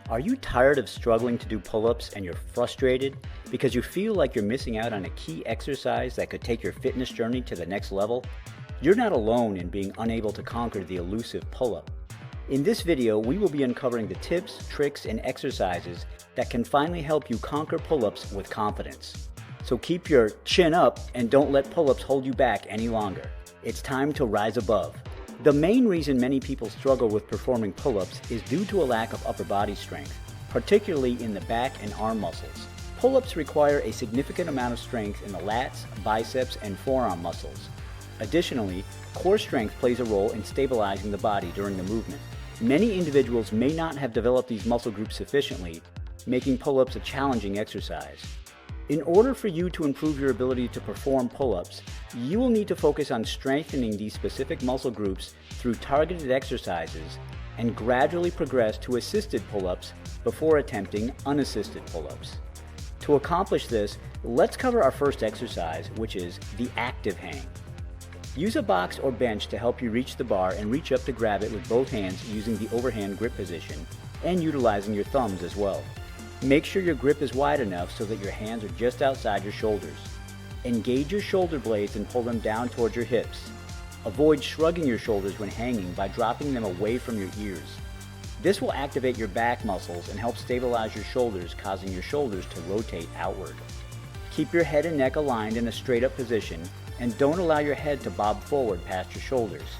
Are you tired of struggling to do pull-ups and you're frustrated because you feel like you're missing out on a key exercise that could take your fitness journey to the next level? You're not alone in being unable to conquer the elusive pull-up. In this video, we will be uncovering the tips, tricks, and exercises that can finally help you conquer pull-ups with confidence. So keep your chin up and don't let pull-ups hold you back any longer. It's time to rise above. The main reason many people struggle with performing pull-ups is due to a lack of upper body strength, particularly in the back and arm muscles. Pull-ups require a significant amount of strength in the lats, biceps, and forearm muscles. Additionally, core strength plays a role in stabilizing the body during the movement. Many individuals may not have developed these muscle groups sufficiently, making pull-ups a challenging exercise. In order for you to improve your ability to perform pull-ups, you will need to focus on strengthening these specific muscle groups through targeted exercises and gradually progress to assisted pull-ups before attempting unassisted pull-ups. To accomplish this, let's cover our first exercise, which is the active hang. Use a box or bench to help you reach the bar and reach up to grab it with both hands using the overhand grip position and utilizing your thumbs as well. Make sure your grip is wide enough so that your hands are just outside your shoulders. Engage your shoulder blades and pull them down towards your hips. Avoid shrugging your shoulders when hanging by dropping them away from your ears. This will activate your back muscles and help stabilize your shoulders, causing your shoulders to rotate outward. Keep your head and neck aligned in a straight up position and don't allow your head to bob forward past your shoulders.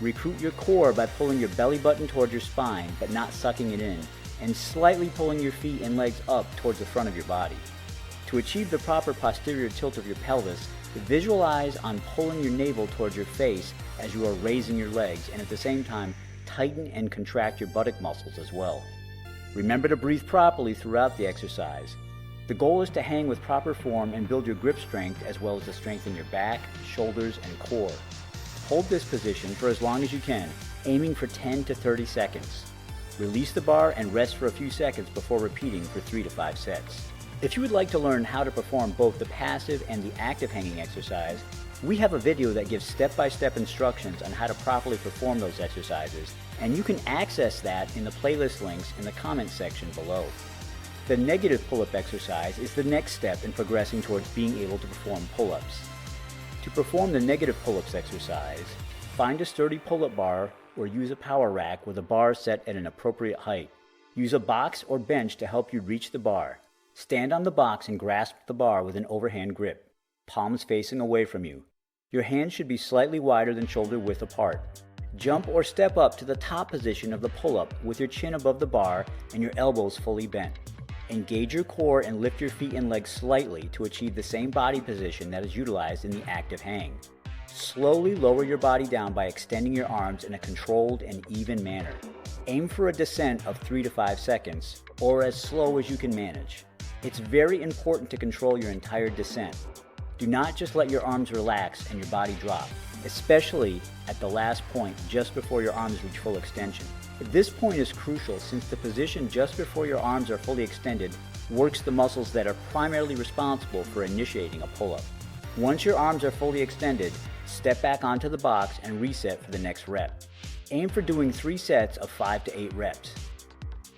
Recruit your core by pulling your belly button towards your spine but not sucking it in, and slightly pulling your feet and legs up towards the front of your body. To achieve the proper posterior tilt of your pelvis, visualize on pulling your navel towards your face as you are raising your legs, and at the same time tighten and contract your buttock muscles as well. Remember to breathe properly throughout the exercise. The goal is to hang with proper form and build your grip strength as well as to strengthen your back, shoulders, and core. Hold this position for as long as you can, aiming for 10 to 30 seconds. Release the bar and rest for a few seconds before repeating for 3 to 5 sets. If you would like to learn how to perform both the passive and the active hanging exercise, we have a video that gives step-by-step instructions on how to properly perform those exercises, and you can access that in the playlist links in the comments section below. The negative pull-up exercise is the next step in progressing towards being able to perform pull-ups. To perform the negative pull-ups exercise, find a sturdy pull-up bar or use a power rack with a bar set at an appropriate height. Use a box or bench to help you reach the bar. Stand on the box and grasp the bar with an overhand grip, palms facing away from you. Your hands should be slightly wider than shoulder width apart. Jump or step up to the top position of the pull-up with your chin above the bar and your elbows fully bent. Engage your core and lift your feet and legs slightly to achieve the same body position that is utilized in the active hang. Slowly lower your body down by extending your arms in a controlled and even manner. Aim for a descent of 3 to 5 seconds, or as slow as you can manage. It's very important to control your entire descent. Do not just let your arms relax and your body drop, especially at the last point just before your arms reach full extension. This point is crucial since the position just before your arms are fully extended works the muscles that are primarily responsible for initiating a pull-up. Once your arms are fully extended, step back onto the box and reset for the next rep. Aim for doing 3 sets of 5 to 8 reps.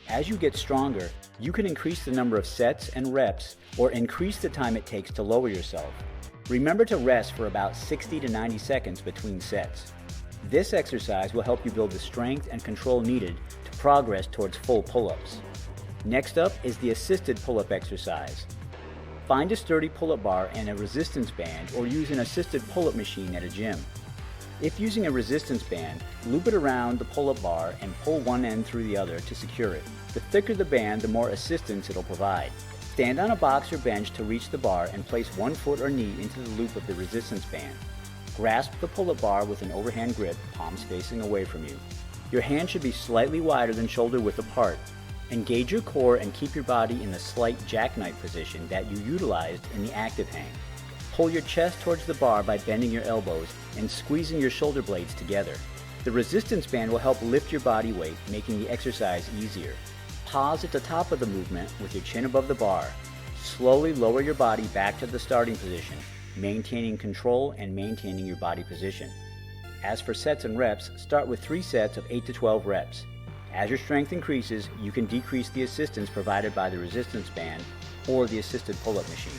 As you get stronger, you can increase the number of sets and reps or increase the time it takes to lower yourself. Remember to rest for about 60 to 90 seconds between sets. This exercise will help you build the strength and control needed to progress towards full pull-ups. Next up is the assisted pull-up exercise. Find a sturdy pull-up bar and a resistance band or use an assisted pull-up machine at a gym. If using a resistance band, loop it around the pull-up bar and pull one end through the other to secure it. The thicker the band, the more assistance it'll provide. Stand on a box or bench to reach the bar and place one foot or knee into the loop of the resistance band. Grasp the pull-up bar with an overhand grip, palms facing away from you. Your hand should be slightly wider than shoulder width apart. Engage your core and keep your body in the slight jackknife position that you utilized in the active hang. Pull your chest towards the bar by bending your elbows and squeezing your shoulder blades together. The resistance band will help lift your body weight, making the exercise easier. Pause at the top of the movement with your chin above the bar. Slowly lower your body back to the starting position, maintaining control and maintaining your body position. As for sets and reps, start with 3 sets of 8 to 12 reps. As your strength increases, you can decrease the assistance provided by the resistance band or the assisted pull-up machine.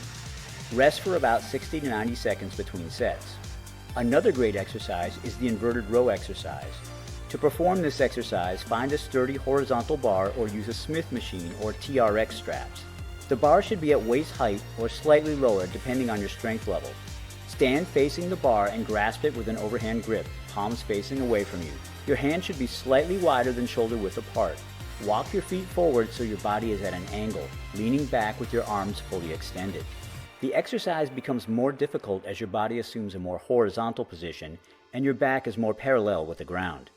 Rest for about 60 to 90 seconds between sets. Another great exercise is the inverted row exercise. To perform this exercise, find a sturdy horizontal bar or use a Smith machine or TRX straps. The bar should be at waist height or slightly lower depending on your strength level. Stand facing the bar and grasp it with an overhand grip, palms facing away from you. Your hand should be slightly wider than shoulder width apart. Walk your feet forward so your body is at an angle, leaning back with your arms fully extended. The exercise becomes more difficult as your body assumes a more horizontal position and your back is more parallel with the ground.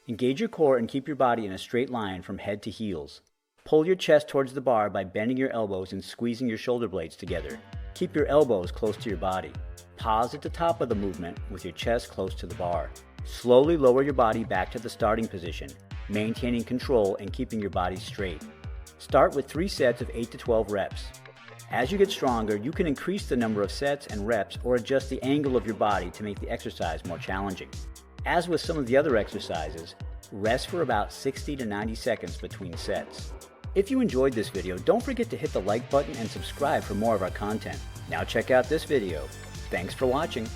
Engage your core and keep your body in a straight line from head to heels. Pull your chest towards the bar by bending your elbows and squeezing your shoulder blades together. Keep your elbows close to your body. Pause at the top of the movement with your chest close to the bar. Slowly lower your body back to the starting position, maintaining control and keeping your body straight. Start with 3 sets of 8 to 12 reps. As you get stronger, you can increase the number of sets and reps or adjust the angle of your body to make the exercise more challenging. As with some of the other exercises, rest for about 60 to 90 seconds between sets. If you enjoyed this video, don't forget to hit the like button and subscribe for more of our content. Now check out this video. Thanks for watching.